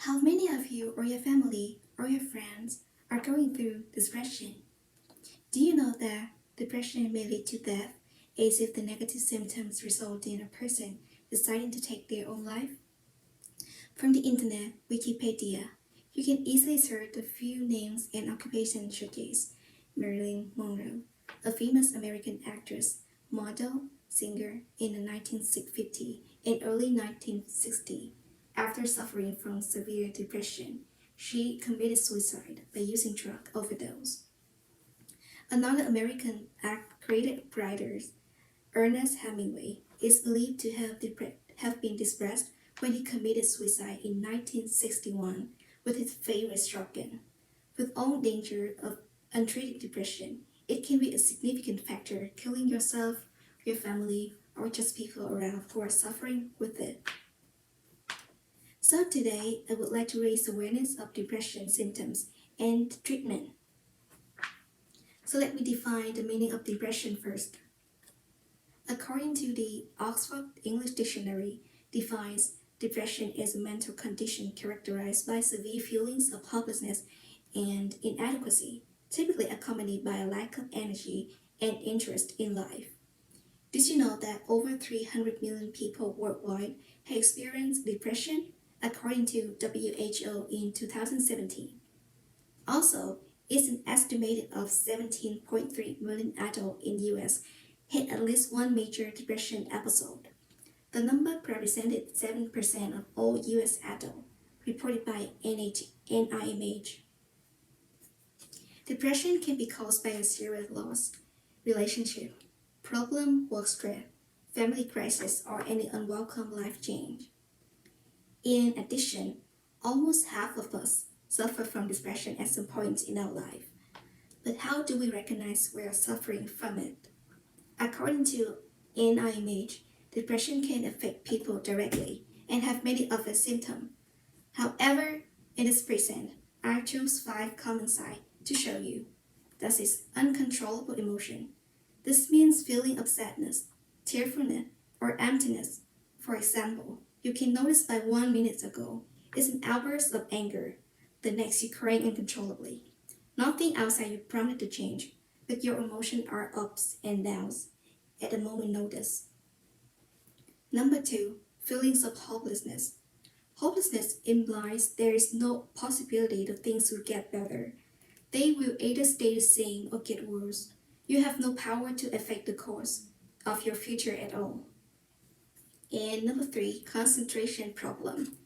How many of you or your family or your friends are going through depression? Do you know that depression may lead to death as if the negative symptoms result in a person deciding to take their own life? From the internet, Wikipedia, you can easily search a few names and occupations such as Marilyn Monroe, a famous American actress, model, singer in the 1950s and early 1960s. After suffering from severe depression, she committed suicide by using drug overdose. Another American creative writer, Ernest Hemingway, is believed to have been depressed when he committed suicide in 1961 with his favorite shotgun. With all danger of untreated depression, it can be a significant factor killing yourself, your family, or just people around who are suffering with it. So today, I would like to raise awareness of depression symptoms and treatment. So let me define the meaning of depression first. According to the Oxford English Dictionary, defines depression as a mental condition characterized by severe feelings of hopelessness and inadequacy, typically accompanied by a lack of energy and interest in life. Did you know that over 300 million people worldwide have experienced depression, according to WHO in 2017? Also, it's an estimated of 17.3 million adults in the US had at least one major depression episode. The number represented 7% of all US adults, reported by NIMH. Depression can be caused by a serious loss, relationship, problem, work stress, family crisis, or any unwelcome life change. In addition, almost half of us suffer from depression at some point in our life. But how do we recognize we are suffering from it? According to NIMH, depression can affect people directly and have many other symptoms. However, in this present, I chose 5 common signs to show you. That is uncontrollable emotion. This means feeling of sadness, tearfulness, or emptiness. For example, you can notice by 1 minute ago is an outburst of anger. The next you crying uncontrollably. Nothing outside you prompted to change, but your emotions are ups and downs at a moment's notice. Number 2, feelings of hopelessness. Hopelessness implies there is no possibility that things will get better. They will either stay the same or get worse. You have no power to affect the course of your future at all. And number 3, concentration problem.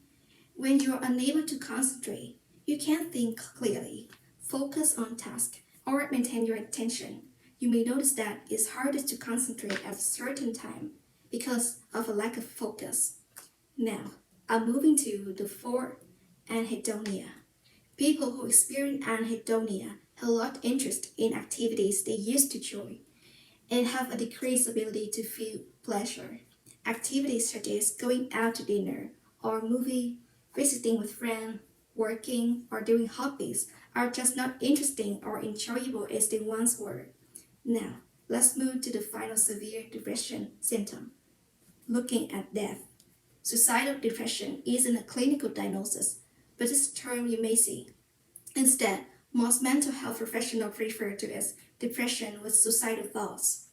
When you are unable to concentrate, you can't think clearly, focus on tasks, or maintain your attention. You may notice that it's hardest to concentrate at a certain time because of a lack of focus. Now, I'm moving to the 4th, anhedonia. People who experience anhedonia have a lot of interest in activities they used to enjoy and have a decreased ability to feel pleasure. Activities such as going out to dinner or movie, visiting with friends, working, or doing hobbies are just not interesting or enjoyable as they once were. Now, let's move to the final severe depression symptom, looking at death. Suicidal depression isn't a clinical diagnosis, but it's a term you may see. Instead, most mental health professionals refer to it as depression with suicidal thoughts.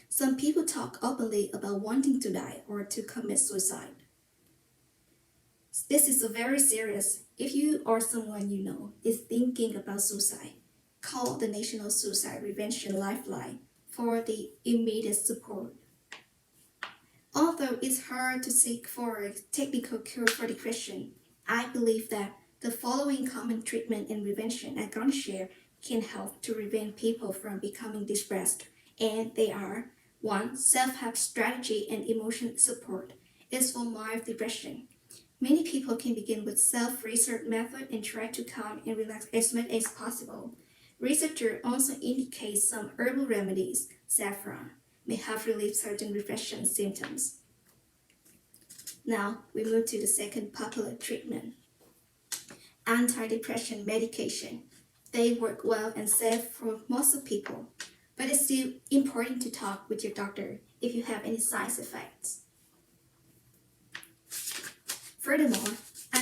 Some people talk openly about wanting to die or to commit suicide. This is very serious. If you or someone you know is thinking about suicide, call the National Suicide Prevention Lifeline for the immediate support. Although it's hard to seek for a technical cure for depression, I believe that the following common treatment and prevention I'm going to share can help to prevent people from becoming depressed. And they are 1. Self-help strategy and emotion support is for mild depression. Many people can begin with self-research method and try to calm and relax as much as possible. Researchers also indicate some herbal remedies, saffron, may help relieve certain depression symptoms. Now, we move to the second popular treatment. Antidepressant medication. They work well and safe for most of people, but it's still important to talk with your doctor if you have any side effects. Furthermore,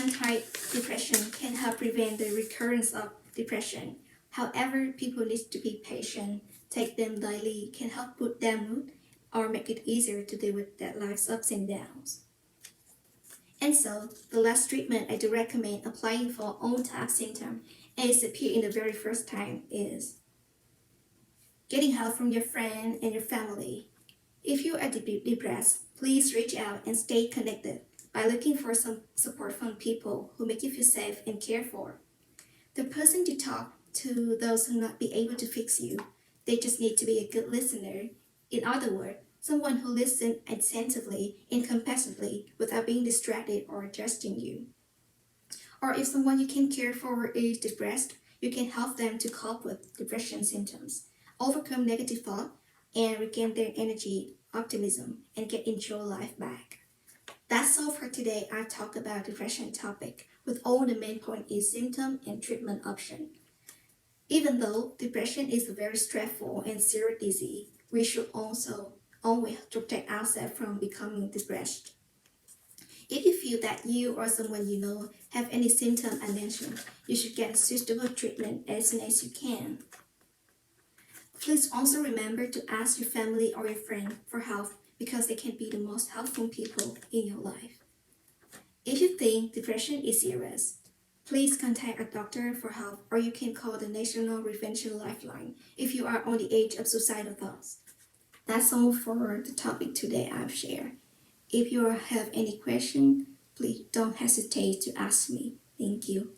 antidepressant can help prevent the recurrence of depression. However, people need to be patient. Take them daily can help put their mood or make it easier to deal with their life's ups and downs. And so, the last treatment I do recommend applying for all type symptom as appear in the very first time is getting help from your friend and your family. If you are depressed, please reach out and stay connected by looking for some support from people who make you feel safe and cared for. The person to talk to those who not be able to fix you, they just need to be a good listener. In other words, someone who listens attentively and compassionately without being distracted or judging you. Or if someone you can care for is depressed, you can help them to cope with depression symptoms, overcome negative thought, and regain their energy, optimism, and get enjoy life back. That's all for today. I talked about depression topic with all the main point is symptom and treatment option. Even though depression is a very stressful and serious disease, we should also always protect ourselves from becoming depressed. If you feel that you or someone you know have any symptom I mentioned, you should get a suitable treatment as soon as you can. Please also remember to ask your family or your friend for help because they can be the most helpful people in your life. If you think depression is serious, please contact a doctor for help or you can call the National Prevention Lifeline if you are on the edge of suicidal thoughts. That's all for the topic today I've shared. If you have any question, please don't hesitate to ask me. Thank you.